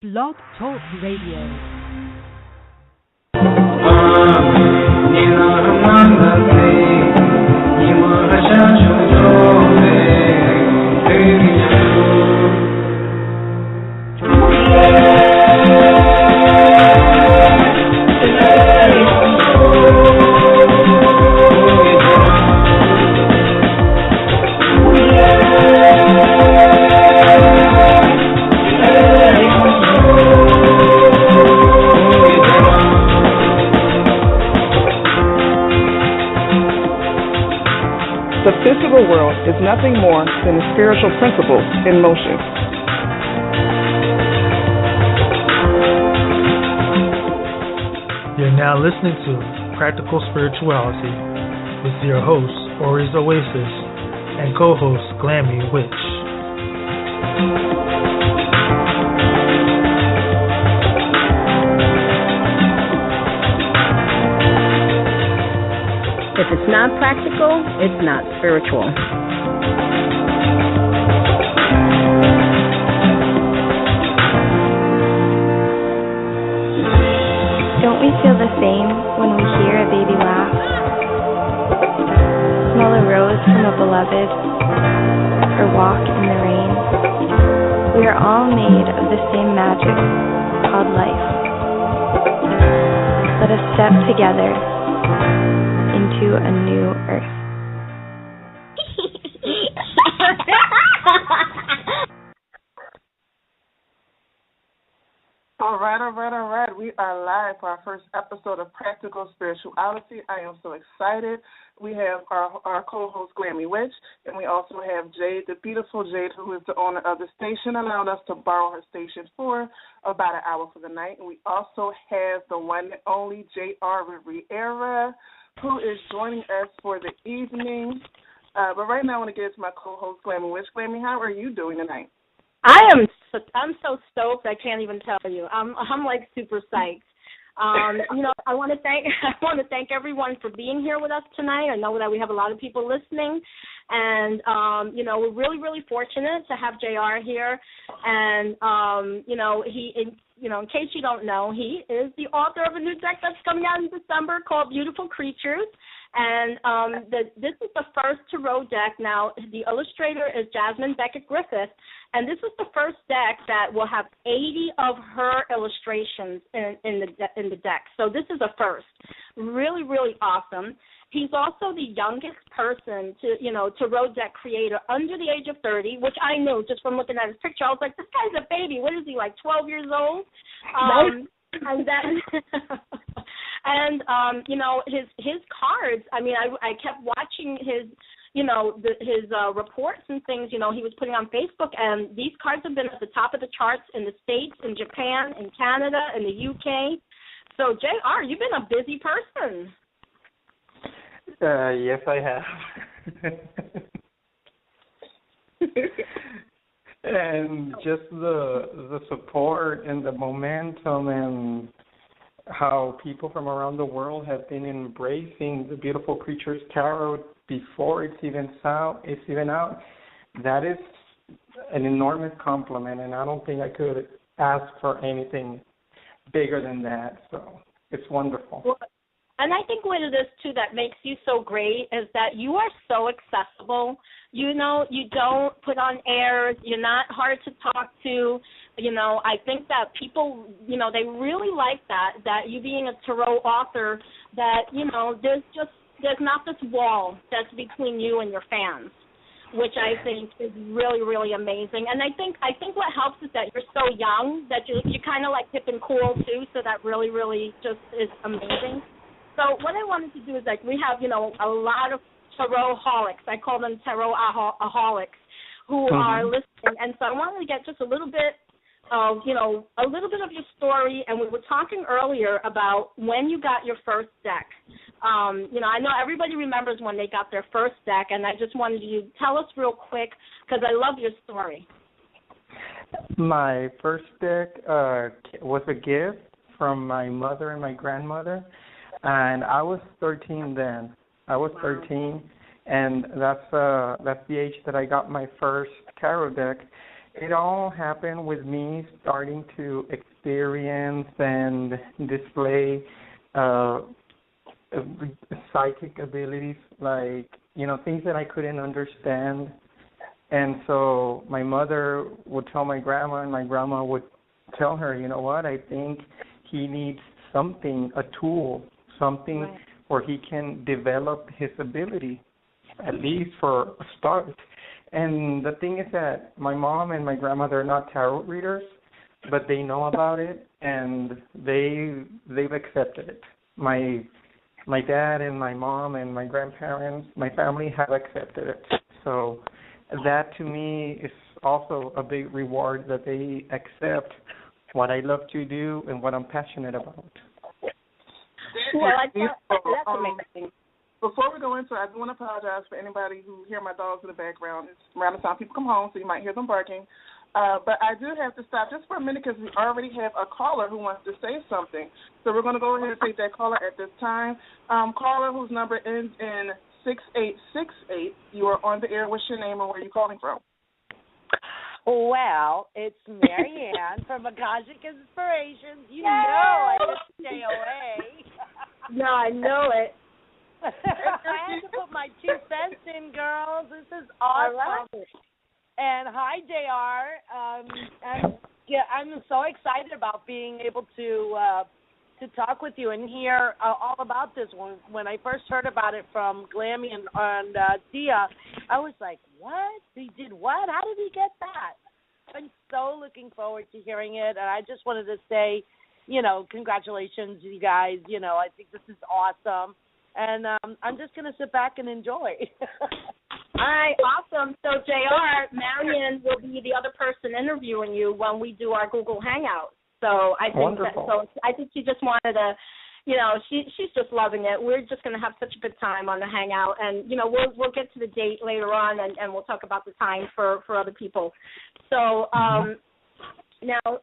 Blog Talk Radio. The physical world is nothing more than a spiritual principle in motion. You're now listening to Practical Spirituality with your host, Oasis, and co-host, Glammy Witch. If it's not practical, it's not spiritual. Don't we feel the same when we hear a baby laugh? Smell a rose from a beloved, or walk in the rain? We are all made of the same magic called life. Let us step together into a new earth. All right. We are live for our first episode of Practical Spirituality. I am so excited. We have our co-host, Glammy Witch, and we also have Jade, the beautiful Jade, who is the owner of the station, allowed us to borrow her station for about an hour for the night. And we also have the one and only J.R. Rivera, who is joining us for the evening. But right now I want to get to my co-host, Glammy Witch. Glammy, how are you doing tonight? I'm so stoked I can't even tell you. I'm like super psyched. I want to thank everyone for being here with us tonight. I know that we have a lot of people listening, and we're really, really fortunate to have JR here. And in case you don't know, he is the author of a new deck that's coming out in December called Beautiful Creatures. And this is the first tarot deck. Now, the illustrator is Jasmine Beckett Griffith, and this is the first deck that will have 80 of her illustrations in the deck. So this is a first. Really, really awesome. He's also the youngest person tarot deck creator under the age of 30, which I knew just from looking at his picture. I was like, this guy's a baby. What is he, like 12 years old? And then, his cards. I mean, I kept watching his reports and things. He was putting on Facebook, and these cards have been at the top of the charts in the States, in Japan, in Canada, in the UK. So, JR, you've been a busy person. Yes, I have. And just the support and the momentum and how people from around the world have been embracing the Beautiful Creatures Tarot before it's even out, that is an enormous compliment, and I don't think I could ask for anything bigger than that. So it's wonderful. Well, and I think what it is, too, that makes you so great is that you are so accessible. You don't put on airs. You're not hard to talk to. I think that people, they really like that you being a tarot author, that, there's not this wall that's between you and your fans, which I think is really, really amazing. And I think what helps is that you're so young that you're kind of like hip and cool, too, so that really, really just is amazing. So what I wanted to do is, we have, a lot of tarot-holics. I call them tarot-aholics who are listening. And so I wanted to get just a little bit of your story. And we were talking earlier about when you got your first deck. I know everybody remembers when they got their first deck, and I just wanted you to tell us real quick because I love your story. My first deck was a gift from my mother and my grandmother. And I was 13 then. And that's the age that I got my first tarot deck. it all happened with me starting to experience and display psychic abilities, like, things that I couldn't understand. And so my mother would tell my grandma, and my grandma would tell her, you know what, I think he needs something, a tool, something right. where he can develop his ability, at least for a start. And the thing is that my mom and my grandma, they're not tarot readers, but they know about it, and they've accepted it. My dad and my mom and my grandparents, my family have accepted it. So that to me is also a big reward, that they accept what I love to do and what I'm passionate about. Well, that's amazing. Before we go into it, I do want to apologize for anybody who hear my dogs in the background. It's around the time people come home, so you might hear them barking. But I do have to stop just for a minute because we already have a caller who wants to say something. So we're going to go ahead and take that caller at this time. Caller whose number ends in 6868. You are on the air. What's your name and where are you calling from? Well, it's Marianne from Akashic Inspirations. You know I just stay away. No, I know it. I had to put my 2 cents in, girls. This is awesome. And hi, JR. I'm so excited about being able to talk with you and hear all about this. When I first heard about it from Glammy and Tia, I was like, what? He did what? How did he get that? I'm so looking forward to hearing it. And I just wanted to say, congratulations, you guys. I think this is awesome. And I'm just going to sit back and enjoy. All right, awesome. So, JR, Marion will be the other person interviewing you when we do our Google Hangout. So I think I think she just wanted to, she's just loving it. We're just going to have such a good time on the Hangout, and we'll get to the date later on, and we'll talk about the time for other people. So now,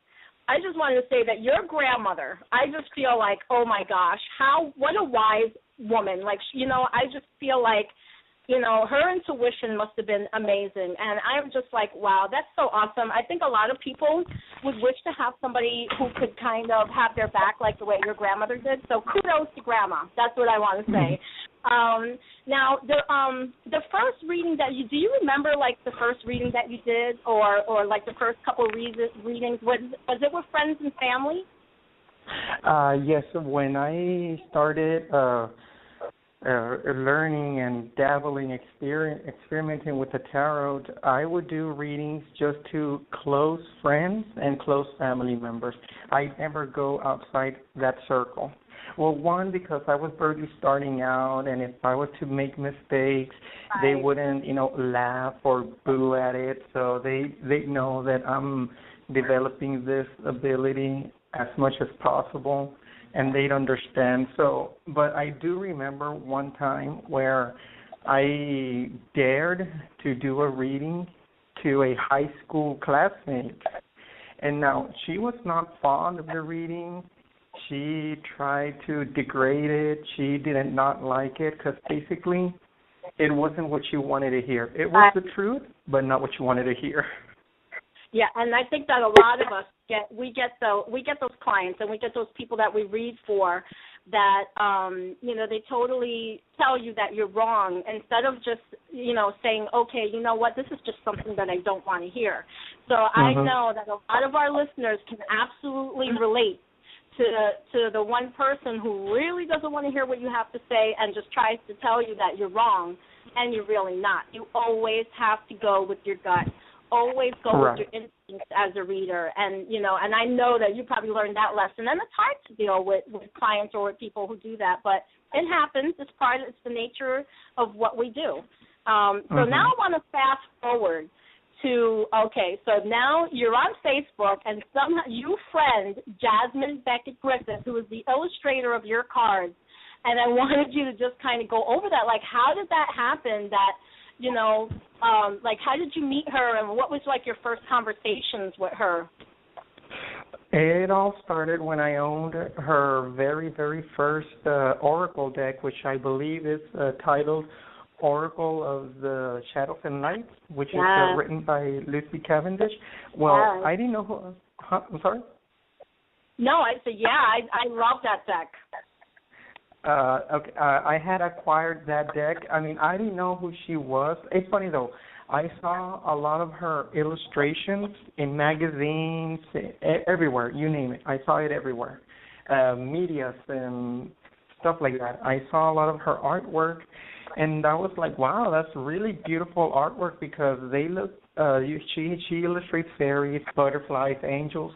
I just wanted to say that your grandmother, I just feel like, oh my gosh, what a wise woman. Like, I just feel like, her intuition must have been amazing. And I'm just like, wow, that's so awesome. I think a lot of people would wish to have somebody who could kind of have their back like the way your grandmother did. So kudos to Grandma. That's what I want to say. Now, the first reading that do you remember, like, the first reading that you did or like the first couple of readings? Was it with friends and family? Yes, when I started learning and dabbling, experimenting with the tarot, I would do readings just to close friends and close family members. I never go outside that circle. Well, one, because I was barely starting out, and if I was to make mistakes, they wouldn't, laugh or boo at it. So they know that I'm developing this ability as much as possible, and they'd understand. So, but I do remember one time where I dared to do a reading to a high school classmate. And now, she was not fond of the reading. She tried to degrade it. She did not like it because basically it wasn't what she wanted to hear. It was the truth, but not what she wanted to hear. Yeah, and I think that a lot of us we get those clients and we get those people that we read for that they totally tell you that you're wrong instead of just saying, okay, you know what, this is just something that I don't want to hear. So I know that a lot of our listeners can absolutely relate to the one person who really doesn't want to hear what you have to say and just tries to tell you that you're wrong, and you're really not. You always have to go with your gut. Always go with your instincts as a reader, and and I know that you probably learned that lesson. And it's hard to deal with clients or with people who do that, but it happens. It's the nature of what we do. So now I want to fast forward to so now you're on Facebook, and somehow you friend Jasmine Beckett Griffith, who is the illustrator of your cards, and I wanted you to just kind of go over that. Like, how did that happen? That how did you meet her, and what was like your first conversations with her? It all started when I owned her very, very first oracle deck, which I believe is titled Oracle of the Shadows and Lights, which is written by Lucy Cavendish. Well, I didn't know who. I'm sorry? No, I said, I love that deck. Okay, I had acquired that deck. I mean, I didn't know who she was. It's funny, though. I saw a lot of her illustrations in magazines, everywhere, you name it. I saw it everywhere. Medias and stuff like that. I saw a lot of her artwork, and I was like, wow, that's really beautiful artwork because they look, she illustrates fairies, butterflies, angels,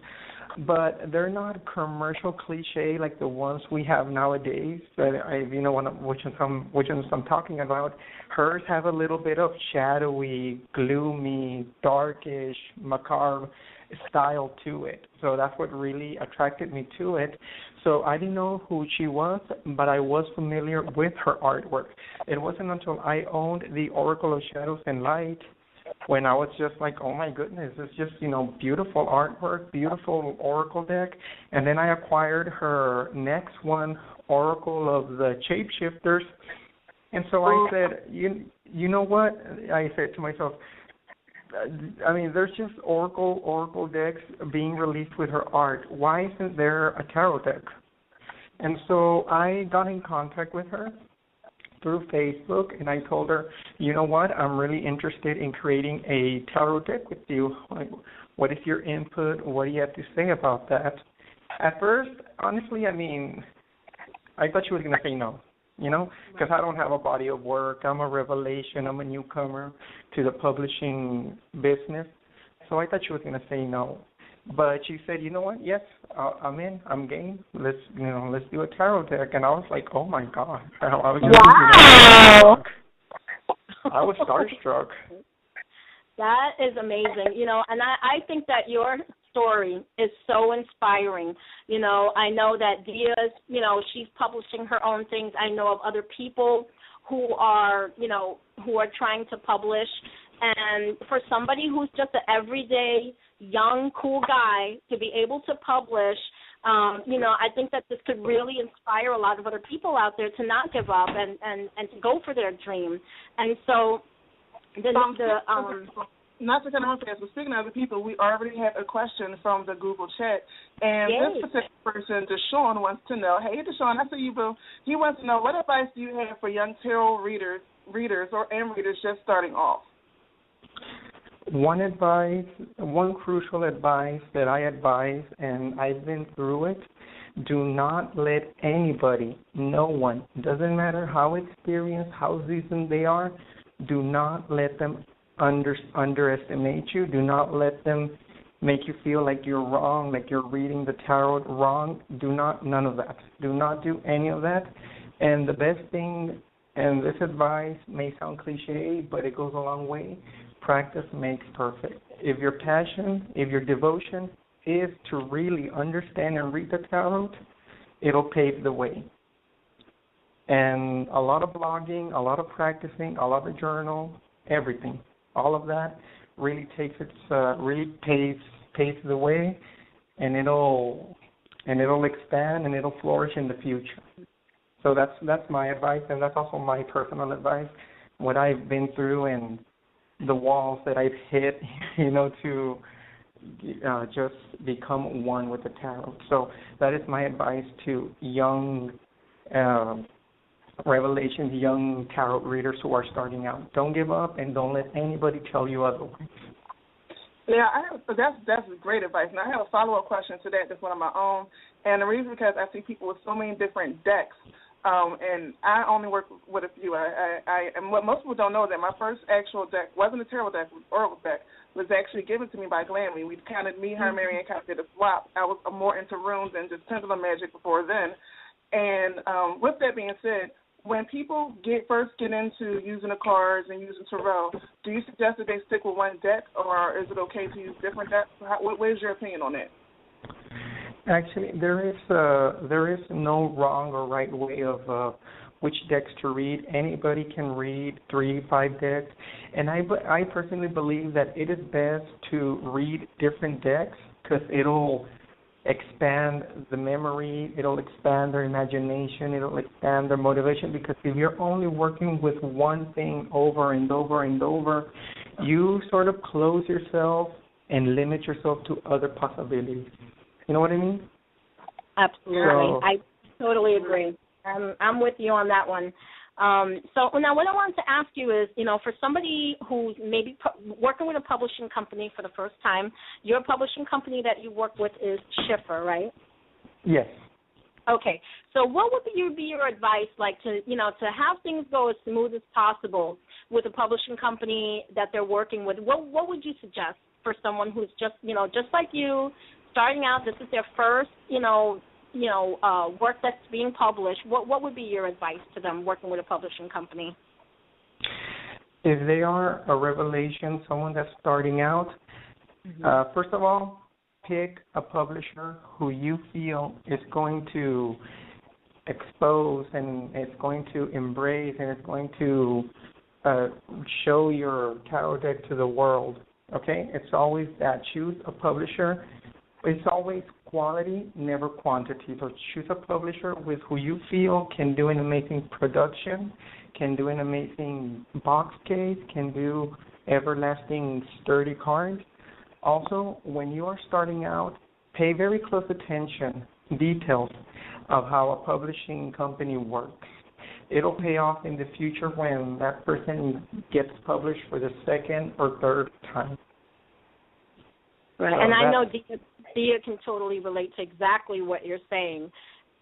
but they're not commercial cliche like the ones we have nowadays. Which I'm talking about. Hers have a little bit of shadowy, gloomy, darkish, macabre style to it. So that's what really attracted me to it. So I didn't know who she was, but I was familiar with her artwork. It wasn't until I owned the Oracle of Shadows and Light when I was just like, oh my goodness, it's just, beautiful artwork, beautiful Oracle deck. And then I acquired her next one, Oracle of the Shapeshifters. And so I said, you know what? I said to myself, I mean, there's just Oracle decks being released with her art. Why isn't there a tarot deck? And so I got in contact with her through Facebook, and I told her, you know what, I'm really interested in creating a tarot deck with you. Like, what is your input? What do you have to say about that? At first, honestly, I mean, I thought she was going to say no, because I don't have a body of work. I'm a revelation. I'm a newcomer to the publishing business. So I thought she was going to say no. But she said, you know what, yes, I'm in. I'm game. Let's do a tarot deck. And I was like, oh, my God. I was I was starstruck. That is amazing, and I think that your story is so inspiring. I know that Dia's, she's publishing her own things. I know of other people who are trying to publish. And for somebody who's just an everyday, young, cool guy to be able to publish, I think that this could really inspire a lot of other people out there to not give up and to go for their dream. And so not to cut off fast, but speaking of other people, we already had a question from the Google chat, and this particular person, Deshaun, wants to know, hey, Deshaun, I see you, boo. He wants to know, what advice do you have for young tarot readers just starting off? One crucial advice that I advise, and I've been through it, do not let anybody, no one, doesn't matter how experienced, how seasoned they are, do not let them underestimate you. Do not let them make you feel like you're wrong, like you're reading the tarot wrong. None of that. Do not do any of that. And the best thing, and this advice may sound cliche, but it goes a long way, practice makes perfect. If your passion, if your devotion is to really understand and read the tarot, it'll pave the way. And a lot of blogging, a lot of practicing, a lot of journal, everything, all of that really paves the way, and it'll expand and it'll flourish in the future. So that's my advice, and that's also my personal advice. What I've been through and the walls that I've hit, to just become one with the tarot. So that is my advice to young revelations, young tarot readers who are starting out. Don't give up, and don't let anybody tell you otherwise. Yeah, that's great advice. Now, I have a follow-up question to that, that's one of my own, and the reason because I see people with so many different decks, and I only work with a few. And what most people don't know that my first actual deck wasn't a tarot deck, it was an oracle deck, was actually given to me by Glammy. We kind of, me, her, and Marianne kind of did a swap. I was more into runes and just pendulum magic before then. And with that being said, when people first get into using the cards and using tarot, do you suggest that they stick with one deck, or is it okay to use different decks? What is your opinion on that? Actually, there is no wrong or right way of which decks to read. Anybody can read 3-5 decks, and I personally believe that it is best to read different decks because it'll expand the memory, it'll expand their imagination, it'll expand their motivation, because if you're only working with one thing over and over and over, you sort of close yourself and limit yourself to other possibilities. You know what I mean? Absolutely. So, I totally agree. I'm with you on that one. So now what I wanted to ask you is, for somebody who's maybe working with a publishing company for the first time, your publishing company that you work with is Schiffer, right? Yes. Okay. So what would be your advice, like to have things go as smooth as possible with a publishing company that they're working with? What would you suggest for someone who's just like you, starting out? This is their first, work that's being published. What would be your advice to them working with a publishing company? If they are a revelation, someone that's starting out, first of all, pick a publisher who you feel is going to expose and it's going to embrace and it's going to show your tarot deck to the world. Okay? It's always that. Choose a publisher. It's always quality, never quantity. So choose a publisher with who you feel can do an amazing production, can do an amazing box case, can do everlasting sturdy cards. Also, when you are starting out, pay very close attention, details of how a publishing company works. It'll pay off in the future when that person gets published for the second or third time. Right, so and I know Dia can totally relate to exactly what you're saying.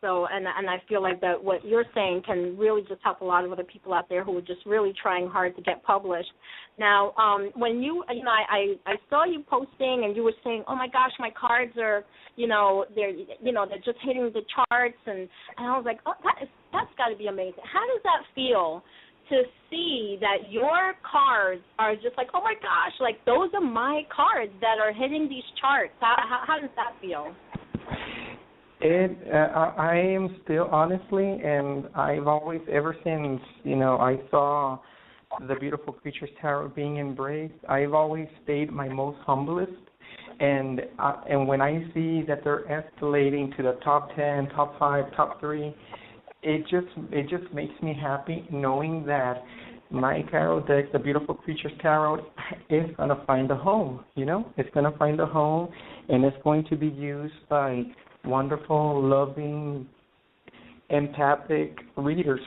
So, and I feel like that what you're saying can really just help a lot of other people out there who are just really trying hard to get published. Now, when I saw you posting and you were saying, oh my gosh, my cards are, they're just hitting the charts, and I was like, oh, that's got to be amazing. How does that feel to see that your cards are just like, oh my gosh, like those are my cards that are hitting these charts? How does that feel? I am still, honestly, and I've always, ever since, I saw the Beautiful Creatures Tarot being embraced, I've always stayed my most humblest. And when I see that they're escalating to the top 10, top 5, top 3, it just makes me happy knowing that my tarot deck, the Beautiful Creatures Tarot, is going to find a home, It's going to find a home, and it's going to be used by wonderful, loving, empathic readers.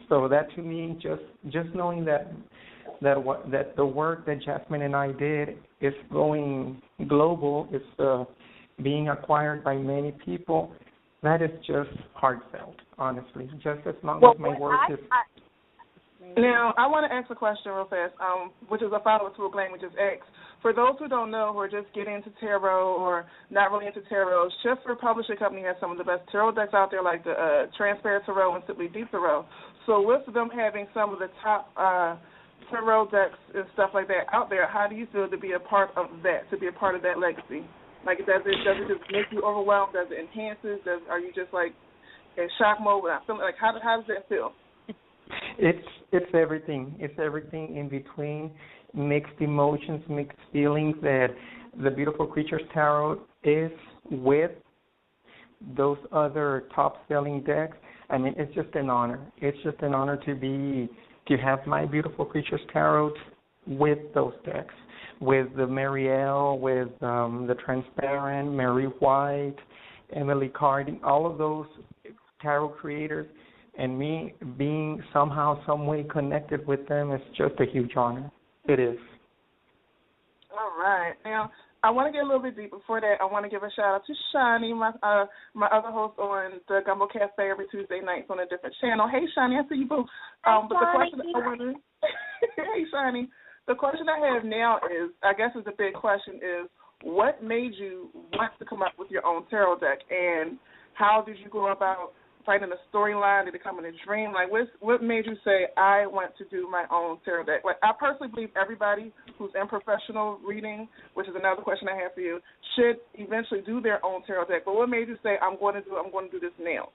So that, to me, just knowing that the work that Jasmine and I did is going global, is being acquired by many people, that is just heartfelt, honestly. Just as long as my work is... Now, I want to ask a question real fast, which is a follow-up to what Glenn just asked. For those who don't know, who are just getting into tarot or not really into tarot, Schiffer Publishing Company has some of the best tarot decks out there, like the Transparent Tarot and Simply Deep Tarot. So with them having some of the top tarot decks and stuff like that out there, how do you feel to be a part of that, to be a part of that legacy? Like, does it just make you overwhelmed? Does it enhance it? Are you just like in shock mode without feeling? Like, how does that feel? It's everything. It's everything in between. Mixed emotions, mixed feelings that the Beautiful Creatures Tarot is with those other top-selling decks. I mean, it's just an honor. It's just an honor to have my Beautiful Creatures Tarot with those decks, with the Marielle, with the Transparent, Mary White, Emily Carding, all of those tarot creators, and me being somehow, some way connected with them is just a huge honor. It is. All right. Now, I want to get a little bit deep. Before that, I want to give a shout-out to Shani, my other host on the Gumbo Cafe every Tuesday nights on a different channel. Hey, Shani, I see you, boo. But the question I want to... Hey, Shani. The question I have now is, I guess it's a big question, is what made you want to come up with your own tarot deck, and how did you go about finding a storyline? Did it come in a dream? Like, what made you say, I want to do my own tarot deck? Like, I personally believe everybody who's in professional reading, which is another question I have for you, should eventually do their own tarot deck. But what made you say, I'm going to do this now?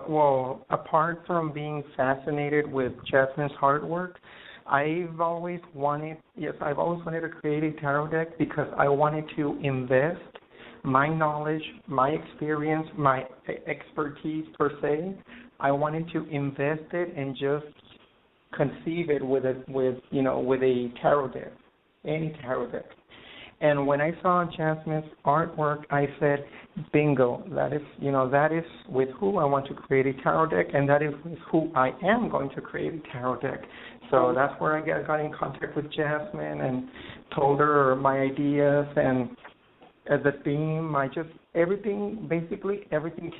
Well, apart from being fascinated with Jasmine's hard work, I've always wanted to create a tarot deck because I wanted to invest my knowledge, my experience, my expertise per se. I wanted to invest it and just conceive it with a tarot deck, any tarot deck. And when I saw Jasmine's artwork, I said, bingo, that is with who I want to create a tarot deck, and that is with who I am going to create a tarot deck. So that's where I got in contact with Jasmine and told her my ideas and the theme. Everything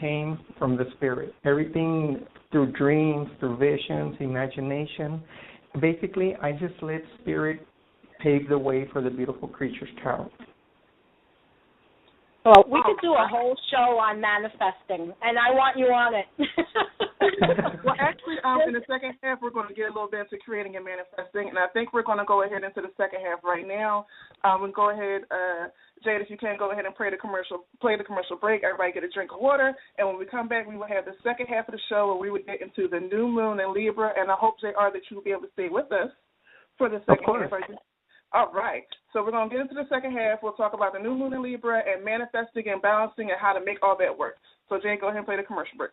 came from the spirit. Everything through dreams, through visions, imagination. Basically, I just let spirit pave the way for the Beautiful Creatures Tarot. Well, we could do a whole show on manifesting, and I want you on it. Well, actually, in the second half, we're going to get a little bit into creating and manifesting, and I think we're going to go ahead into the second half right now. We'll go ahead, Jade, if you can, go ahead and play the commercial break. Everybody get a drink of water, and when we come back, we will have the second half of the show where we would get into the new moon in Libra, and I hope, JR, that you will be able to stay with us for the second half. All right. So we're going to get into the second half. We'll talk about the new moon in Libra and manifesting and balancing and how to make all that work. So, Jane, go ahead and play the commercial break.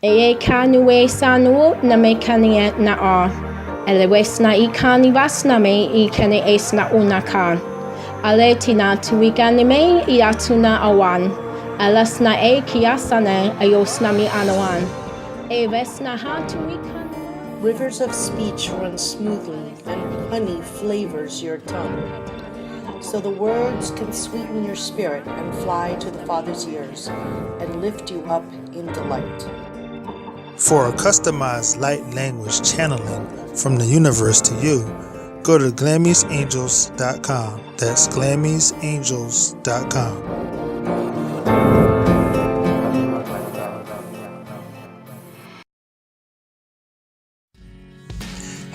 E kanue sanuo na me kani na a. Ele wesna I kani vasna me I kani esna unakan. Ale tina tuigani me I atuna awan. Alasna e kiasane ayosna mi anawan. Rivers of speech run smoothly, and honey flavors your tongue. So the words can sweeten your spirit and fly to the Father's ears and lift you up in delight. For a customized light language channeling from the universe to you, go to Glammy'sAngels.com. That's Glammy'sAngels.com.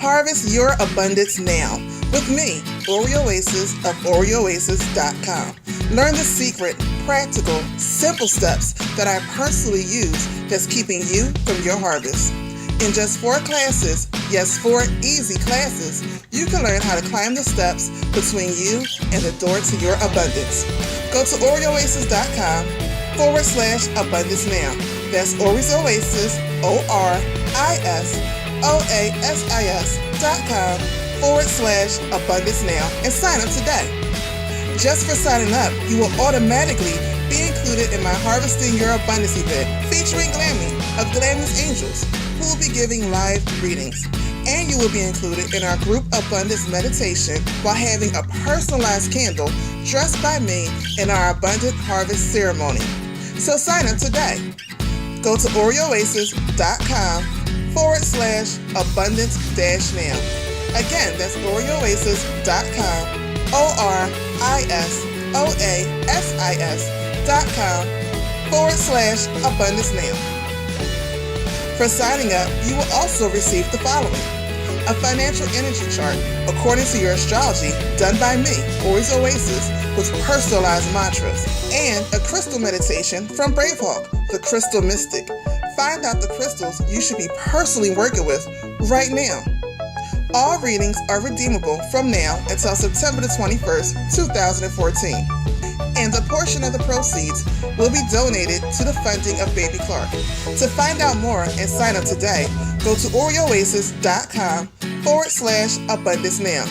Harvest your abundance now with me, Oasis of Oasis.com. Learn the secret, practical, simple steps that I personally use that's keeping you from your harvest. In just 4 classes, yes, 4 easy classes, you can learn how to climb the steps between you and the door to your abundance. Go to Oasis.com/abundance now. That's Oasis, ORISOASIS.com/abundance now and sign up today. Just for signing up, you will automatically be included in my Harvesting Your Abundance event featuring Glammy of Glammy's Angels, who will be giving live readings. And you will be included in our group abundance meditation while having a personalized candle dressed by me in our abundant harvest ceremony. So sign up today. Go to Oasis.com/abundance-now. Again, that's Oasis.com, ORISIS.com/abundance now. For signing up, you will also receive the following: a financial energy chart according to your astrology done by me, Oasis, with personalized mantras, and a crystal meditation from Bravehawk, the Crystal Mystic. Find out the crystals you should be personally working with right now. All readings are redeemable from now until September the 21st, 2014. And a portion of the proceeds will be donated to the funding of Baby Clark. To find out more and sign up today, go to Oasis.com/abundance now.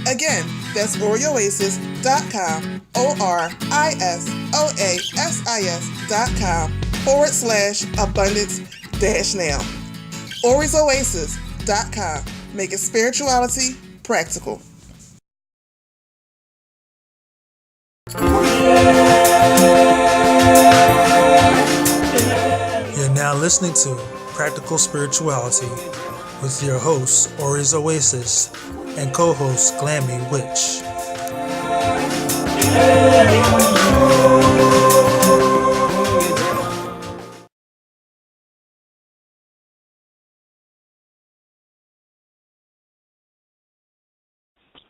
Again, that's Oasis.com, ORISIS.com/abundance-now. Oasis.com, making spirituality practical. You're now listening to Practical Spirituality with your host, Oasis, and co-host, Glammy Witch.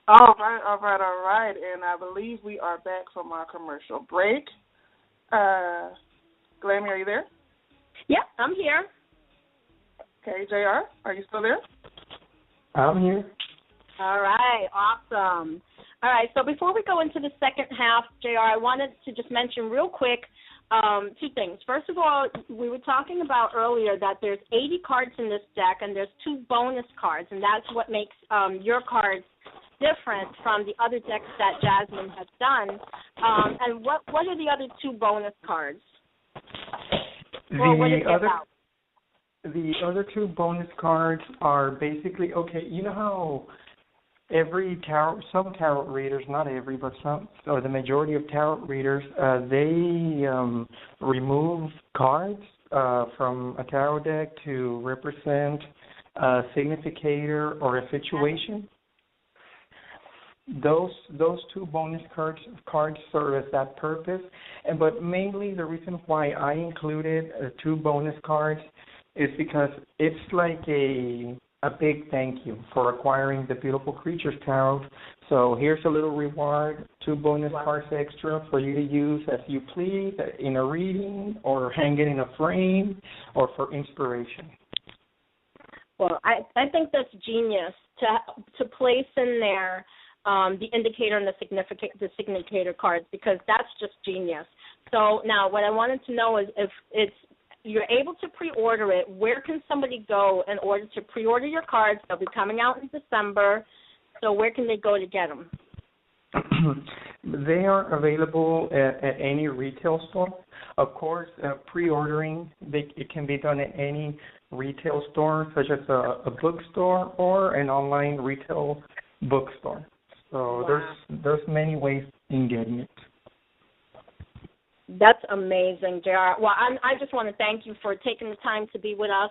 All right. And I believe we are back from our commercial break. Glammy, are you there? Yep, I'm here. Okay, JR, are you still there? I'm here. All right, awesome. All right, so before we go into the second half, JR, I wanted to just mention real quick two things. First of all, we were talking about earlier that there's 80 cards in this deck, and there's 2 bonus cards, and that's what makes your cards different from the other decks that Jasmine has done. And what are the other 2 bonus cards? The other 2 bonus cards are basically, okay, you know how some tarot readers, not every, but some, or the majority of tarot readers, they remove cards from a tarot deck to represent a significator or a situation. Those 2 bonus cards serve as that purpose, but mainly the reason why I included 2 bonus cards is because it's like a big thank you for acquiring the Beautiful Creatures Tarot. So here's a little reward, 2 bonus cards extra for you to use as you please in a reading or hang it in a frame or for inspiration. Well, I think that's genius to place in there the indicator and the significator cards, because that's just genius. So now what I wanted to know is if you're able to pre-order it, where can somebody go in order to pre-order your cards? They'll be coming out in December, so where can they go to get them? They are available at any retail store. Of course, pre-ordering, it can be done at any retail store, such as a bookstore or an online retail bookstore. So there's many ways in getting it. That's amazing, JR. Well, I just want to thank you for taking the time to be with us.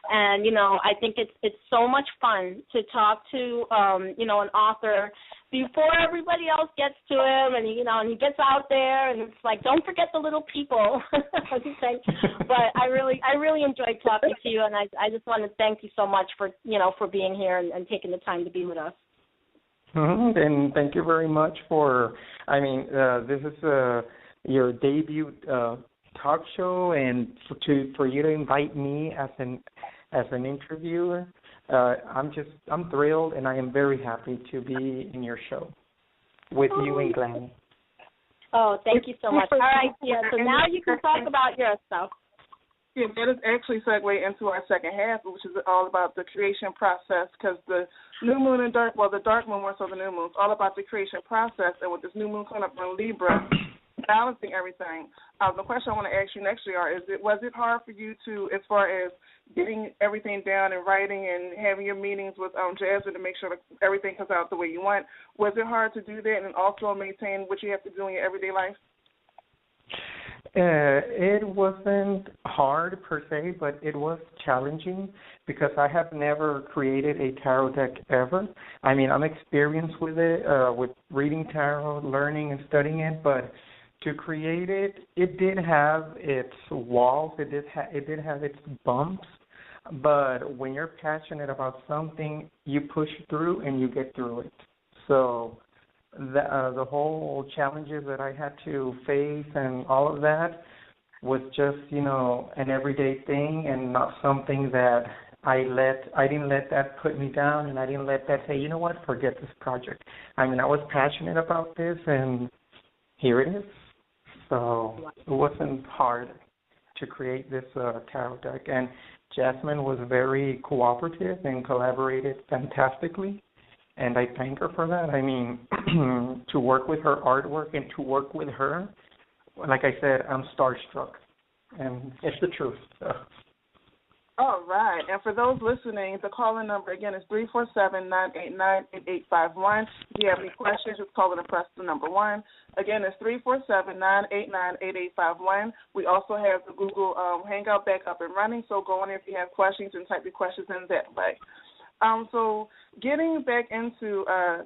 And, I think it's so much fun to talk to, an author before everybody else gets to him, and, and he gets out there, and it's like, don't forget the little people. But I really enjoyed talking to you, and I just want to thank you so much for being here and taking the time to be with us. Mm-hmm. And thank you very much this is your debut talk show, and for you to invite me as an interviewer, I'm thrilled, and I am very happy to be in your show with you and Glenn. Oh, thank you so much. All right, so now you can talk about your stuff. Yeah, that is actually segue into our second half, which is all about the creation process, because the new moon and the dark moon, more so the new moon, is all about the creation process, and with this new moon coming up in Libra, balancing everything. The question I want to ask you next year was it hard for you to, as far as getting everything down and writing and having your meetings with Jasmine to make sure that everything comes out the way you want, was it hard to do that and also maintain what you have to do in your everyday life? It wasn't hard per se, but it was challenging because I have never created a tarot deck ever. I'm experienced with it, with reading tarot, learning and studying it, but to create it, it did have its walls, it did have its bumps, but when you're passionate about something, you push through and you get through it. So the whole challenges that I had to face and all of that was just, an everyday thing and not something that I didn't let that put me down, and I didn't let that say, you know what, forget this project. I was passionate about this, and here it is. So it wasn't hard to create this tarot deck. And Jasmine was very cooperative and collaborated fantastically. And I thank her for that. To work with her artwork and to work with her, like I said, I'm starstruck. And it's the truth. So. All right. And for those listening, the call-in number, again, is 347-989-8851. If you have any questions, just call in and press the number 1. Again, it's 347-989-8851. We also have the Google Hangout back up and running, so go in if you have questions and type your questions in that way. So getting back into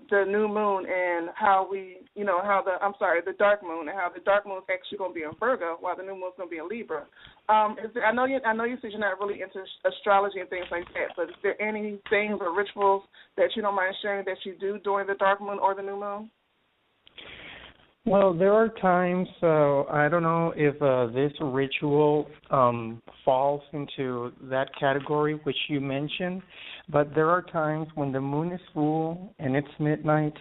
the new moon and how the dark moon, and how the dark moon is actually going to be in Virgo while the new moon is going to be in Libra. I know you said you're not really into astrology and things like that, but is there any things or rituals that you don't mind sharing that you do during the dark moon or the new moon? Well, there are times, I don't know if this ritual falls into that category which you mentioned, But there are times when the moon is full and it's midnight,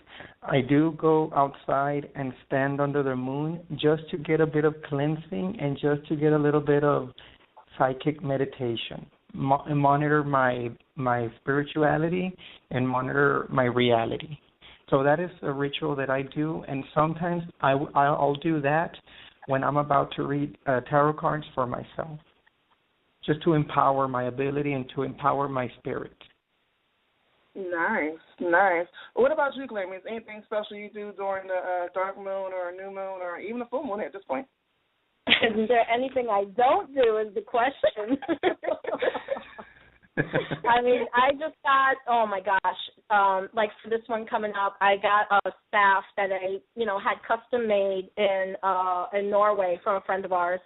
I do go outside and stand under the moon just to get a bit of cleansing and just to get a little bit of psychic meditation, monitor my spirituality and monitor my reality. So that is a ritual that I do, and sometimes I'll do that when I'm about to read tarot cards for myself, just to empower my ability and to empower my spirit. Nice, nice. What about you, Glammy? Is anything special you do during the dark moon or new moon or even a full moon at this point? Is there anything I don't do is the question. I mean, I just got, oh my gosh, like for this one coming up, I got a staff that I, had custom made in Norway from a friend of ours.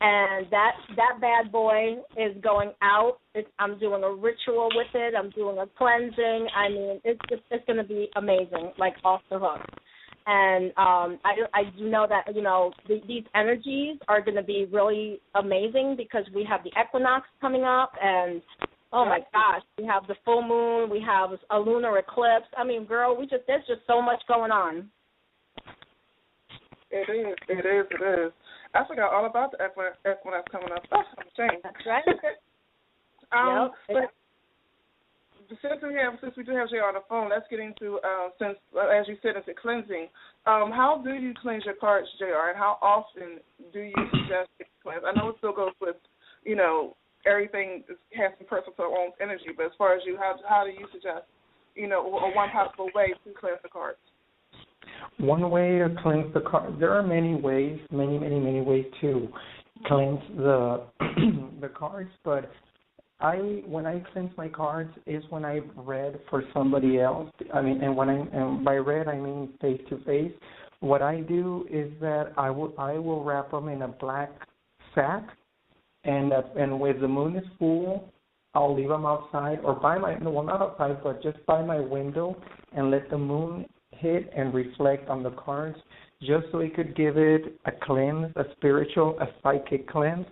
And that bad boy is going out. I'm doing a ritual with it. I'm doing a cleansing. I mean, it's going to be amazing, like off the hook. And I do know that, these energies are going to be really amazing because we have the equinox coming up and, oh, my gosh, we have the full moon. We have a lunar eclipse. I mean, girl, there's just so much going on. It is. I forgot all about the equinox coming up. Oh, I'm ashamed. That's right. But since we do have Jay on the phone, let's get into, since, as you said, it's a cleansing. How do you cleanse your cards, JR, and how often do you suggest it cleanse? I know it still goes with, everything has some personal own energy, but as far as you, how do you suggest, or one possible way to cleanse the cards? One way to cleanse the cards, there are many ways, many ways to cleanse the cards, but when I cleanse my cards is when I've read for somebody else. I mean, and by read I mean face to face. What I do is that I will wrap them in a black sack, and when the moon is full, I'll leave them outside or not outside, but just by my window, and let the moon hit and reflect on the cards, just so it could give it a cleanse, a spiritual, a psychic cleanse.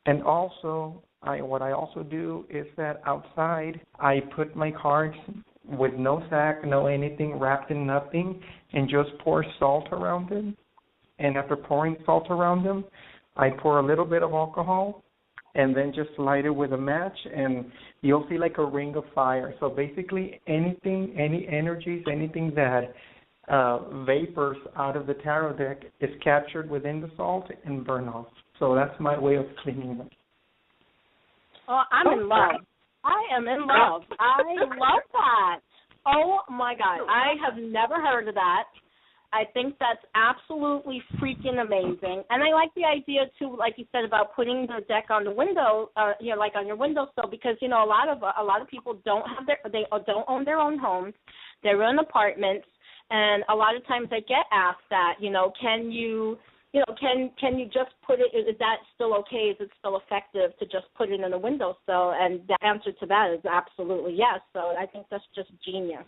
And also, what I also do is that outside I put my cards with no sack, no anything, wrapped in nothing, and just pour salt around them. And after pouring salt around them, I pour a little bit of alcohol and then just light it with a match, and you'll see like a ring of fire. So basically anything, any energies, anything that vapors out of the tarot deck is captured within the salt and burn off. So that's my way of cleaning them. Oh, I'm in love. I am in love. I love that. Oh, my God. I have never heard of that. I think that's absolutely freaking amazing. And I like the idea, too, like you said, about putting the deck on the window, like on your windowsill, because, a lot of people don't own their own homes. They're in apartments. And a lot of times I get asked that, can you just put it, is that still okay? Is it still effective to just put it in a windowsill? And the answer to that is absolutely yes. So I think that's just genius.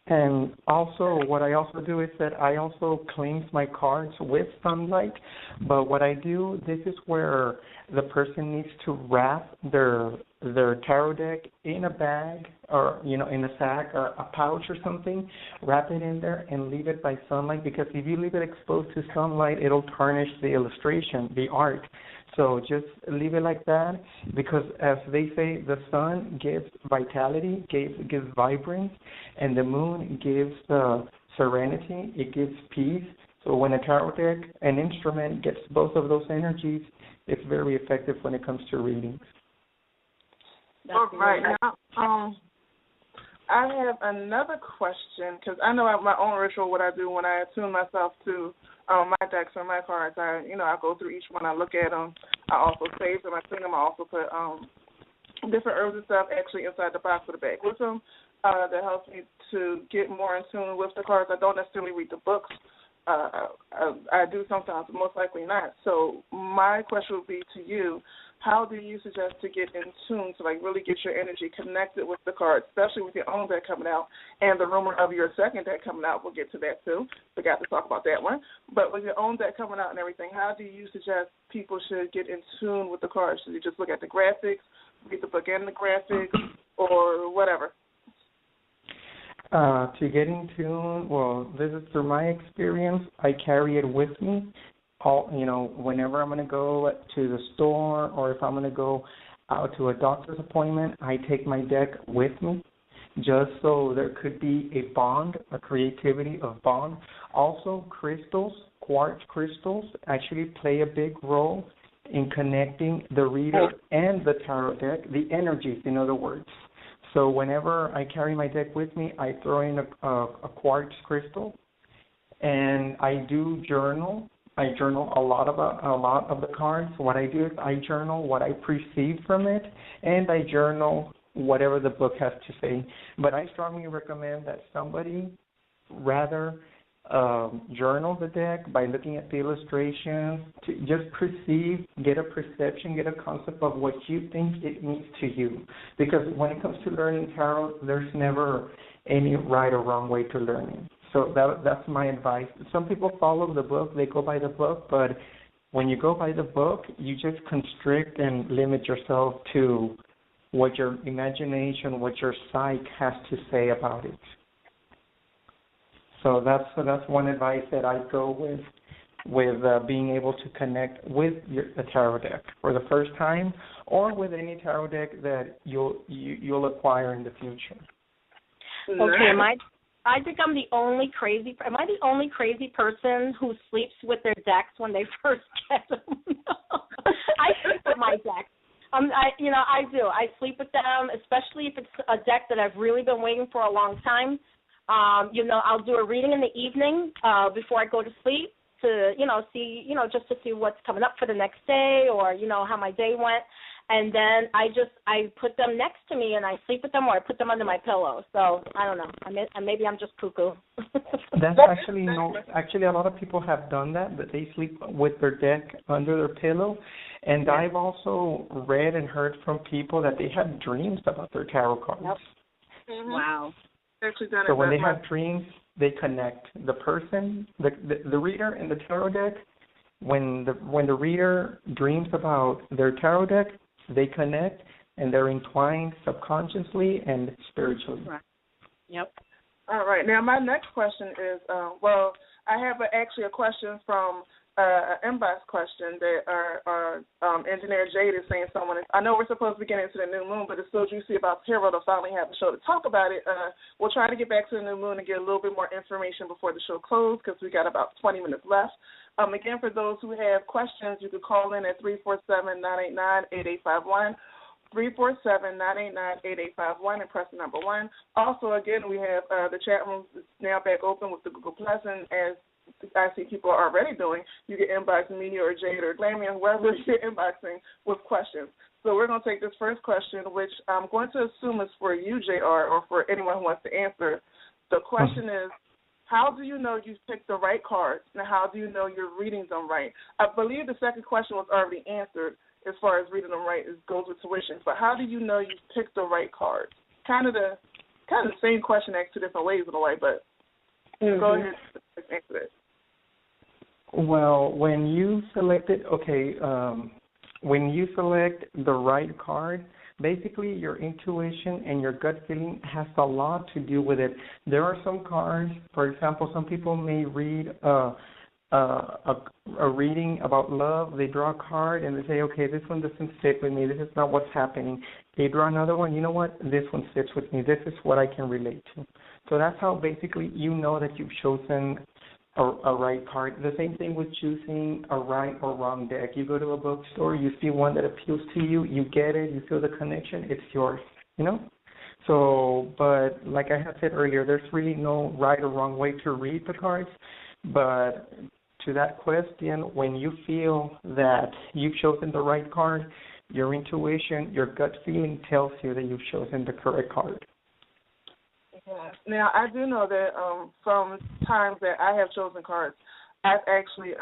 And also, what I also do is that I also cleanse my cards with sunlight. But what I do, this is where the person needs to wrap their tarot deck in a bag or, in a sack or a pouch or something, wrap it in there and leave it by sunlight, because if you leave it exposed to sunlight, it'll tarnish the illustration, the art. So just leave it like that, because as they say, the sun gives vitality, gives vibrance, and the moon gives serenity, it gives peace. So when a tarot deck, an instrument, gets both of those energies, it's very effective when it comes to readings. All right. Now, I have another question, because I know my own ritual, what I do when I attune myself to my decks or my cards. I go through each one, I look at them. I also save them, I clean them. I also put different herbs and stuff actually inside the box with a bag with them. That helps me to get more in tune with the cards. I don't necessarily read the books. I do sometimes, but most likely not. So my question would be to you, how do you suggest to get in tune to really get your energy connected with the cards, especially with your own deck coming out and the rumor of your second deck coming out? We'll get to that too. Forgot to talk about that one. But with your own deck coming out and everything, how do you suggest people should get in tune with the cards? Should you just look at the graphics, read the book and the graphics? or whatever? To get in tune, well, this is through my experience. I carry it with me. Whenever I'm going to go to the store or if I'm going to go out to a doctor's appointment, I take my deck with me just so there could be a bond, a creativity of bond. Also, crystals, quartz crystals, actually play a big role in connecting the reader and the tarot deck, the energies, in other words. So whenever I carry my deck with me, I throw in a quartz crystal, and I do journal. I journal a lot of the cards. What I do is I journal what I perceive from it, and I journal whatever the book has to say. But I strongly recommend that somebody rather journal the deck by looking at the illustrations, to just perceive, get a perception, get a concept of what you think it means to you. Because when it comes to learning tarot, there's never any right or wrong way to learn it. So that's my advice. Some people follow the book, they go by the book, but when you go by the book, you just constrict and limit yourself to what your imagination, what your psyche has to say about it. So that's one advice that I go with being able to connect with the tarot deck for the first time, or with any tarot deck that you'll acquire in the future. Okay, I think I'm the only crazy. Am I the only crazy person who sleeps with their decks when they first get them? I sleep with my decks. I do. I sleep with them, especially if it's a deck that I've really been waiting for a long time. I'll do a reading in the evening before I go to sleep to, just to see what's coming up for the next day, or, how my day went. And then I put them next to me and I sleep with them, or I put them under my pillow. So I don't know. Maybe I'm just cuckoo. That's actually a lot of people have done that, but they sleep with their deck under their pillow. And I've also read and heard from people that they have dreams about their tarot cards. Yep. Mm-hmm. Wow. So when they have dreams, they connect the person, the reader, and the tarot deck. When the reader dreams about their tarot deck, they connect, and they're entwined subconsciously and spiritually. Right. Yep. All right. Now, my next question is, I have actually a question from an inbox question that our engineer Jade is saying I know we're supposed to be getting into the new moon, but it's so juicy about tarot to finally have the show to talk about it. We'll try to get back to the new moon and get a little bit more information before the show closes, because we got about 20 minutes left. Again, for those who have questions, you can call in at 347-989-8851. 347-989-8851 and press the number 1. Also, again, we have the chat room is now back open with the Google Plus, and as I see people are already doing, you can inbox me or Jade or Glammy or whoever you're inboxing with questions. So we're going to take this first question, which I'm going to assume is for you, JR, or for anyone who wants to answer. The question is, how do you know you've picked the right cards, and how do you know you're reading them right? I believe the second question was already answered as far as reading them right. It goes with tuition. But how do you know you've picked the right cards? Kind of the same question asked two different ways in a way, but go ahead and answer it. Well, when you select the right card, basically your intuition and your gut feeling has a lot to do with it. There are some cards, for example, some people may read a reading about love. They draw a card and they say, okay, this one doesn't fit with me. This is not what's happening. They draw another one. You know what? This one fits with me. This is what I can relate to. So that's how basically you know that you've chosen a right card. The same thing with choosing a right or wrong deck. You go to a bookstore, you see one that appeals to you, you get it, you feel the connection, it's yours, So, but like I had said earlier, there's really no right or wrong way to read the cards. But to that question, when you feel that you've chosen the right card, your intuition, your gut feeling tells you that you've chosen the correct card. Yes. Now, I do know that from times that I have chosen cards, I've actually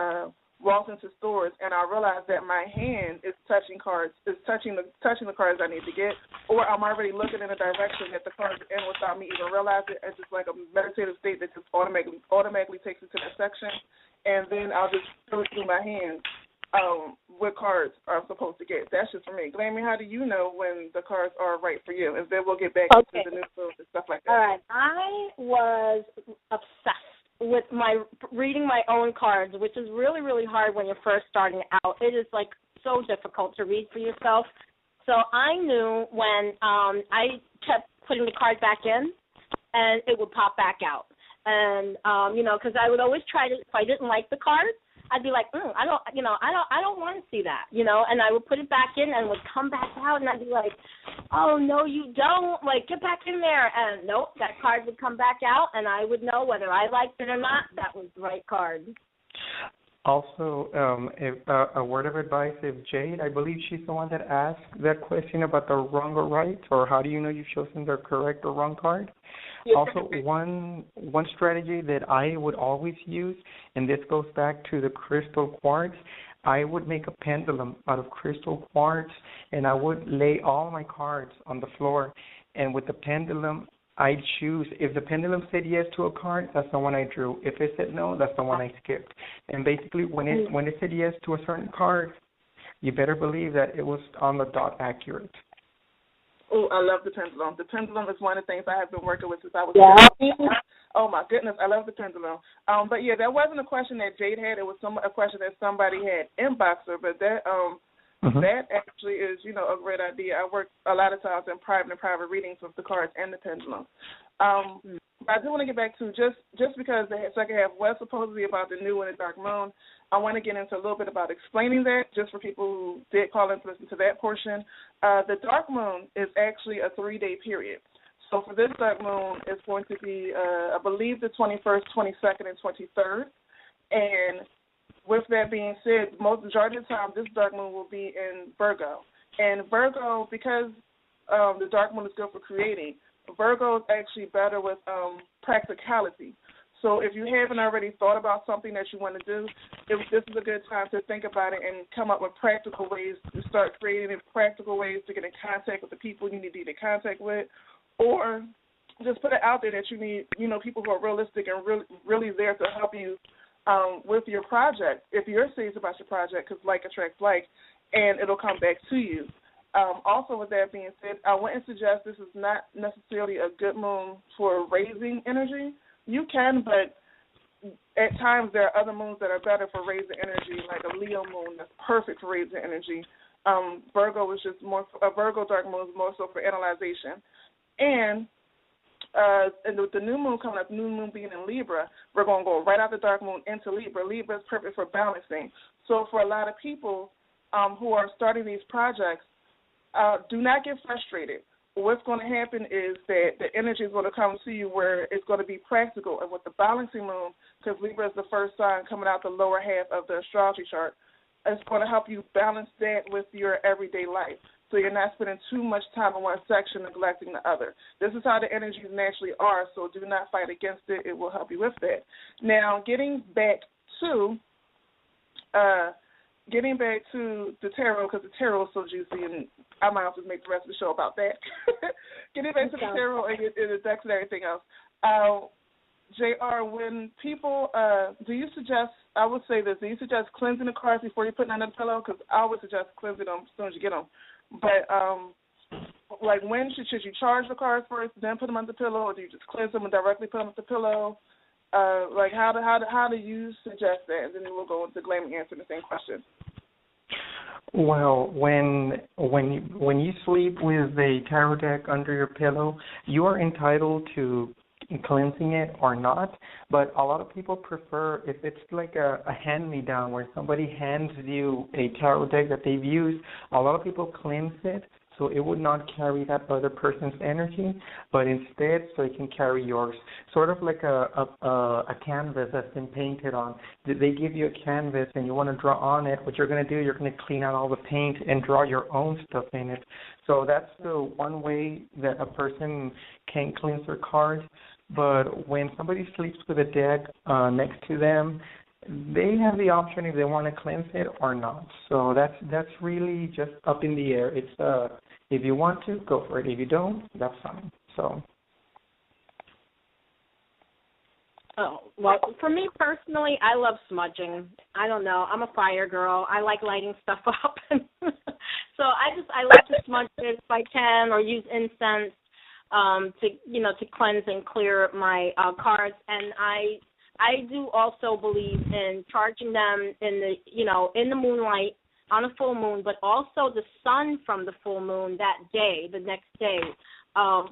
walked into stores and I realized that my hand is touching cards, is touching the cards I need to get, or I'm already looking in a direction that the cards are in without me even realizing it. It's just like a meditative state that just automatically takes me to that section, and then I'll just go through my hands what cards are supposed to get. That's just for me. Glammy, how do you know when the cards are right for you? And then we'll get back into the new moves and stuff like that. All right. I was obsessed with reading my own cards, which is really, really hard when you're first starting out. It is like so difficult to read for yourself. So I knew when I kept putting the card back in, and it would pop back out. And because I would always try to, if I didn't like the card, I'd be like, I don't want to see that, and I would put it back in and it would come back out, and I'd be like, oh, no, you don't, like, get back in there. And nope, that card would come back out, and I would know whether I liked it or not, that was the right card. Also, if a word of advice, if Jade, I believe she's the one that asked that question about the wrong or right, or how do you know you've chosen the correct or wrong card? Also, one strategy that I would always use, and this goes back to the crystal quartz, I would make a pendulum out of crystal quartz, and I would lay all my cards on the floor, and with the pendulum, I choose. If the pendulum said yes to a card, that's the one I drew. If it said no, that's the one I skipped. And basically, when it said yes to a certain card, you better believe that it was on the dot accurate. Oh, I love the pendulum. The pendulum is one of the things I have been working with since I was young. Oh, my goodness, I love the pendulum. But, yeah, that wasn't a question that Jade had. It was a question that somebody had inboxed her, but that that actually is, a great idea. I work a lot of times in private readings with the cards and the pendulum. But I do want to get back to, just because the second half was supposedly about the new and the dark moon, I want to get into a little bit about explaining that, just for people who did call in to listen to that portion. The dark moon is actually a 3-day period. So for this dark moon, it's going to be, I believe, the 21st, 22nd, and 23rd. And with that being said, majority of the time, this dark moon will be in Virgo. And Virgo, because the dark moon is good for creating, Virgo is actually better with practicality. So if you haven't already thought about something that you want to do, this is a good time to think about it and come up with practical ways to start creating practical ways to get in contact with the people you need to get in contact with, or just put it out there that you need, people who are realistic and really there to help you with your project. If you're serious about your project, because like attracts like, and it'll come back to you. Also, with that being said, I wouldn't suggest this is not necessarily a good moon for raising energy. You can, but at times there are other moons that are better for raising energy, like a Leo moon that's perfect for raising energy. Virgo is just more, a Virgo dark moon is more so for analyzation. And with the new moon coming up, new moon being in Libra, we're going to go right out the dark moon into Libra. Libra is perfect for balancing. So for a lot of people who are starting these projects, do not get frustrated. What's going to happen is that the energy is going to come to you where it's going to be practical. And with the balancing moon, because Libra is the first sign coming out the lower half of the astrology chart, it's going to help you balance that with your everyday life. So you're not spending too much time in one section, neglecting the other. This is how the energies naturally are, so do not fight against it. It will help you with that. Now, getting back to the tarot, because the tarot is so juicy, and I might have to make the rest of the show about that. Getting back to the tarot and the decks and everything else. JR, when people, do you suggest cleansing the cards before you put them under the pillow? Because I would suggest cleansing them as soon as you get them. But, when should you charge the cards first, then put them under the pillow, or do you just cleanse them and directly put them under the pillow? How do you suggest that? And then we'll go into Glammy answering the same question. Well, when you sleep with a tarot deck under your pillow, you are entitled to cleansing it or not, but a lot of people prefer if it's like a hand-me-down where somebody hands you a tarot deck that they've used, a lot of people cleanse it so it would not carry that other person's energy, but instead so it can carry yours. Sort of like a canvas that's been painted on. They give you a canvas and you want to draw on it. What you're going to do, you're going to clean out all the paint and draw your own stuff in it. So that's the one way that a person can cleanse their cards. But when somebody sleeps with a deck next to them, they have the option if they want to cleanse it or not. So that's really just up in the air. It's if you want to, go for it. If you don't, that's fine. So. Oh, well, for me personally, I love smudging. I don't know. I'm a fire girl. I like lighting stuff up. So I like to smudge it if I can, or use incense to cleanse and clear my cards. And I do also believe in charging them in the moonlight on a full moon, but also the sun from the full moon that day, the next day,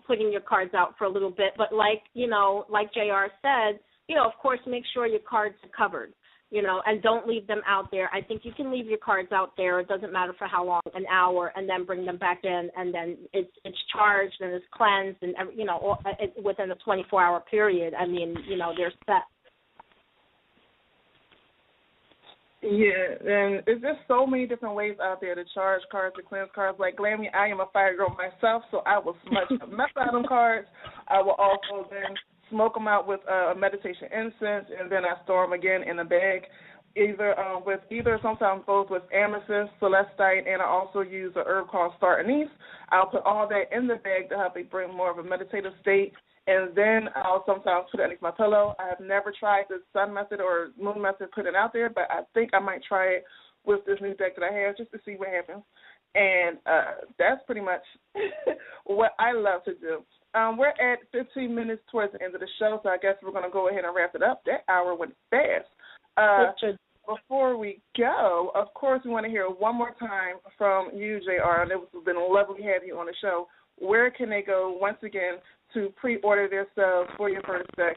putting your cards out for a little bit. But like JR said, of course, make sure your cards are covered, and don't leave them out there. I think you can leave your cards out there. It doesn't matter for how long, an hour, and then bring them back in, and then it's charged and it's cleansed, and within a 24-hour period. I mean, they're set. Yeah, and there's just so many different ways out there to charge cards, to cleanse cards. Like Glammy, I am a fire girl myself, so I will smudge the mess out of them cards. I will also then smoke them out with meditation incense, and then I store them again in a bag, sometimes both with amethyst, celestite, and I also use a herb called star anise. I'll put all that in the bag to help it bring more of a meditative state. And then I'll sometimes put it underneath my pillow. I have never tried the sun method or moon method, put it out there, but I think I might try it with this new deck that I have just to see what happens. And that's pretty much what I love to do. We're at 15 minutes towards the end of the show, so I guess we're going to go ahead and wrap it up. That hour went fast. Before we go, of course, we want to hear one more time from you, JR, and it's been lovely to have you on the show. Where can they go, once again, to pre-order themselves for your first deck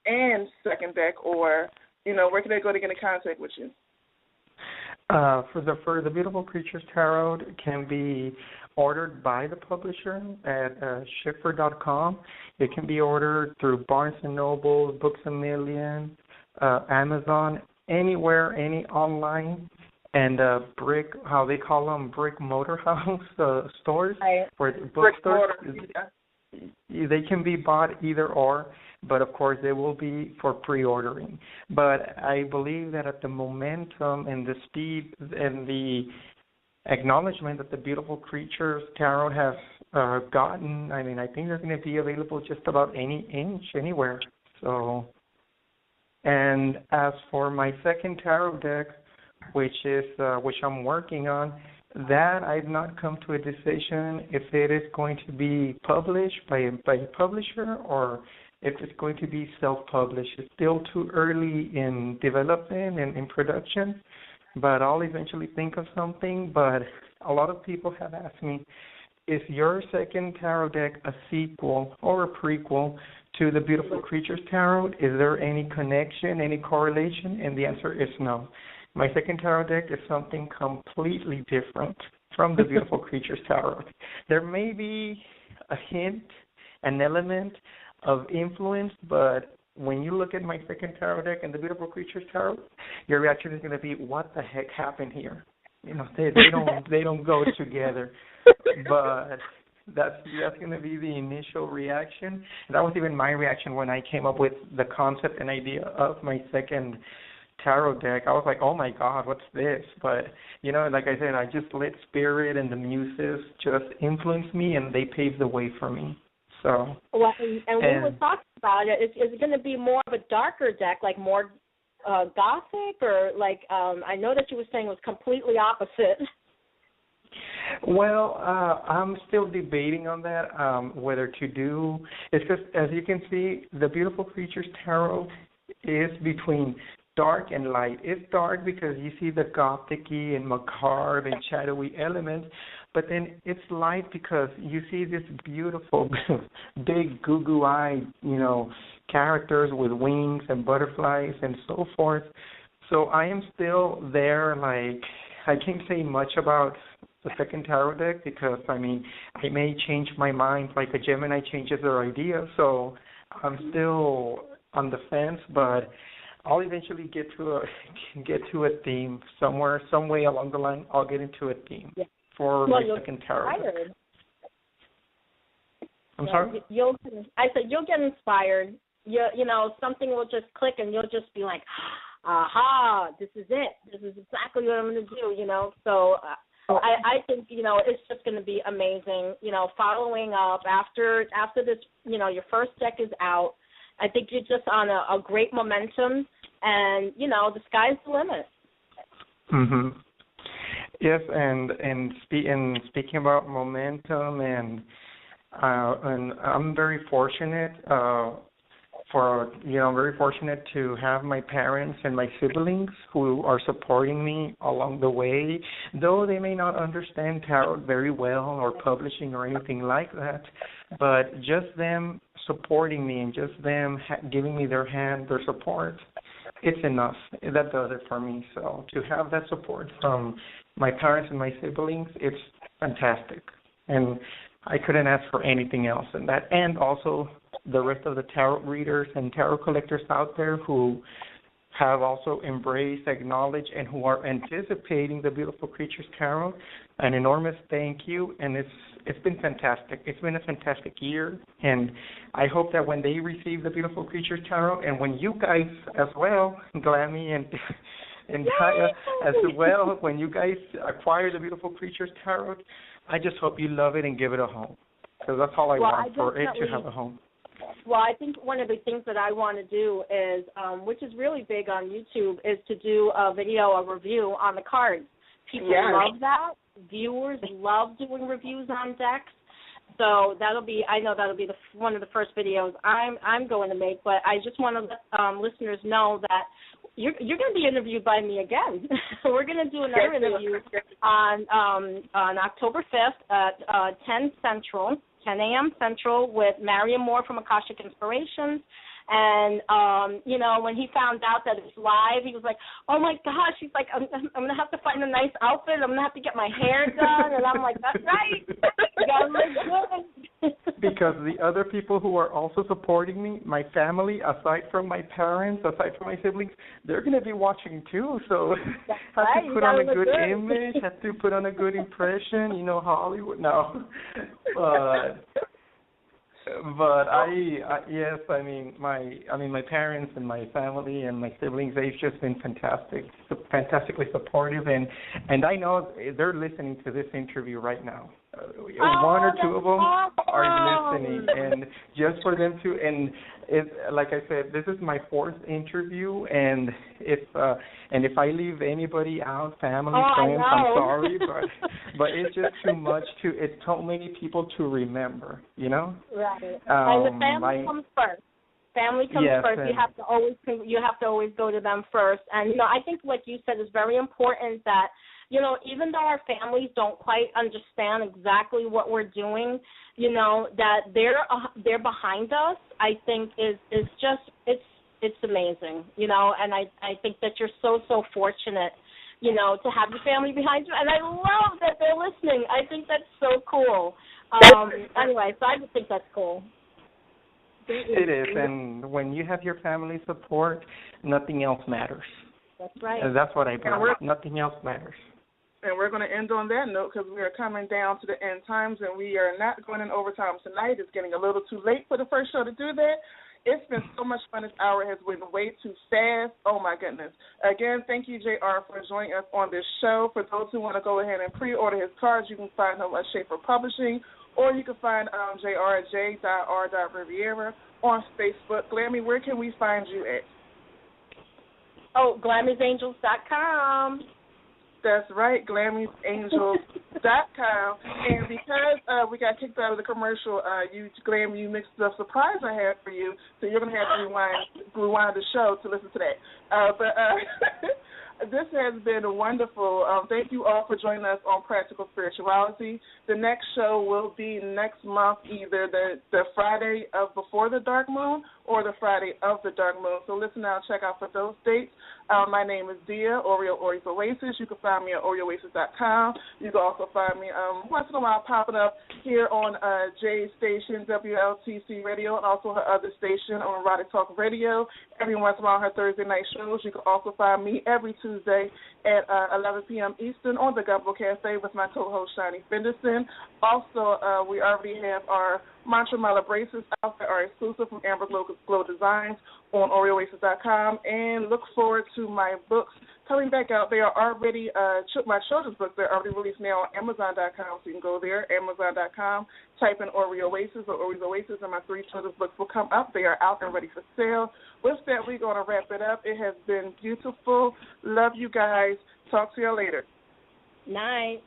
and second deck, or, where can they go to get in contact with you? For the Beautiful Creatures Tarot, it can be ordered by the publisher at Schiffer.com. It can be ordered through Barnes & Noble, Books A Million, Amazon, anywhere, any online, and how they call them, brick motor house stores, or bookstores. They can be bought either or, but of course they will be for pre-ordering. But I believe that at the momentum and the speed and the acknowledgement that the Beautiful Creatures Tarot has gotten, I think they're going to be available just about anywhere. So, and as for my second tarot deck, which I'm working on, that I've not come to a decision if it is going to be published by a publisher or if it's going to be self-published. It's still too early in development and in production, but I'll eventually think of something. But a lot of people have asked me, is your second tarot deck a sequel or a prequel to the Beautiful Creatures Tarot? Is there any connection, any correlation? And the answer is no. My second tarot deck is something completely different from the Beautiful Creatures Tarot. There may be a hint, an element of influence, but when you look at my second tarot deck and the Beautiful Creatures Tarot, your reaction is going to be, what the heck happened here? They don't go together. But that's going to be the initial reaction. And that was even my reaction when I came up with the concept and idea of my second tarot deck. I was like, oh my God, what's this? But, like I said, I just let spirit and the muses just influence me, and they paved the way for me. So. Well, and we were talking about it. Is it going to be more of a darker deck, like more gothic, or like I know that you were saying it was completely opposite. Well, I'm still debating on that, whether to do. It's just, as you can see, the Beautiful Creatures Tarot is between dark and light. It's dark because you see the gothic-y and macabre and shadowy elements, but then it's light because you see this beautiful, big, goo-goo-eyed, characters with wings and butterflies and so forth. So I am still there. Like, I can't say much about the second tarot deck because, I may change my mind like a Gemini changes their idea. So I'm still on the fence, but I'll eventually get to a theme somewhere, some way along the line. I'll get into a theme for my second tarot deck. I'm sorry? I said you'll get inspired. Something will just click, and you'll just be like, aha, this is it. This is exactly what I'm going to do, So I think, it's just going to be amazing, following up after this, your first deck is out. I think you're just on a great momentum, and, you know, the sky's the limit. Mhm. Yes, and speaking about momentum, and I'm very fortunate very fortunate to have my parents and my siblings who are supporting me along the way, though they may not understand tarot very well or publishing or anything like that, but just them supporting me and just them giving me their support, it's enough. That does it for me. So to have that support from my parents and my siblings, it's fantastic. And I couldn't ask for anything else than that. And also the rest of the tarot readers and tarot collectors out there who have also embraced, acknowledged, and who are anticipating the Beautiful Creatures Tarot, an enormous thank you. And it's been fantastic. It's been a fantastic year. And I hope that when they receive the Beautiful Creatures Tarot, and when you guys as well, Glammy and Kaya as well, when you guys acquire the Beautiful Creatures Tarot, I just hope you love it and give it a home. Because that's all I want, for it to have a home. Well, I think one of the things that I want to do is, which is really big on YouTube, is to do a review on the cards. People love that. Viewers love doing reviews on decks. So I know that'll be one of the first videos I'm going to make. But I just want to let listeners know that you're going to be interviewed by me again. We're going to do another interview on October 5th at 10 a.m. Central with Mariam Moore from Akashic Inspirations. And, you know, when he found out that it's live, he was like, oh, my gosh. He's like, I'm going to have to find a nice outfit. I'm going to have to get my hair done. And I'm like, that's right. You got to look good. Because the other people who are also supporting me, my family, aside from my parents, aside from my siblings, they're going to be watching too. So have to put on a good image, have to put on a good impression, you know, Hollywood. No. But my parents and my family and my siblings, they've just been fantastically supportive, and I know they're listening to this interview right now. One or two of them are listening, and just for them to, and like I said, this is my 4th interview, and if I leave anybody out, family, friends, I'm sorry, but it's just too much it's so many people to remember, you know. Right. And the family comes first. Family comes first. You have to always go to them first. And you know, I think what you said is very important, that, you know, even though our families don't quite understand exactly what we're doing, you know, that they're behind us, I think is just it's amazing, you know. And I think that you're so fortunate, you know, to have your family behind you. And I love that they're listening. I think that's so cool. Anyway, so I just think that's cool. It is, and when you have your family support, nothing else matters. That's right. And that's what I believe. Nothing else matters. And we're going to end on that note because we are coming down to the end times, and we are not going in overtime tonight. It's getting a little too late for the first show to do that. It's been so much fun. This hour has went way too fast. Oh, my goodness. Again, thank you, JR, for joining us on this show. For those who want to go ahead and pre-order his cards, you can find him at Schaefer Publishing, or you can find JR at j.r.rivera on Facebook. Glammy, where can we find you at? Oh, Glammy'sAngels.com. That's right, Glammy'sAngels.com. And because we got kicked out of the commercial, you mixed the surprise I had for you, so you're going to have to rewind the show to listen to that. But this has been wonderful. Thank you all for joining us on Practical Spirituality. The next show will be next month, either the Friday of before the dark moon or the Friday of the dark moon. So listen now, check out for those dates. My name is Dia, Oreo Oasis. You can find me at OreoOasis.com. You can also find me once in a while popping up here on Jay's station, WLTC Radio, and also her other station on Erotic Talk Radio. Every once in a while, her Thursday night shows. You can also find me every Tuesday at 11 p.m. Eastern on the Gumbo Cafe with my co-host, Shani Fenderson. Also, we already have our Mantra Mala bracelets out that are exclusive from Amber Glow Designs on OreoAces.com. And look forward to my books coming back out. They are already, my children's books, they're already released now on Amazon.com, so you can go there, Amazon.com, type in Oasis or Oasis, and my 3 children's books will come up. They are out and ready for sale. With that, we're going to wrap it up. It has been beautiful. Love you guys. Talk to you later. Night.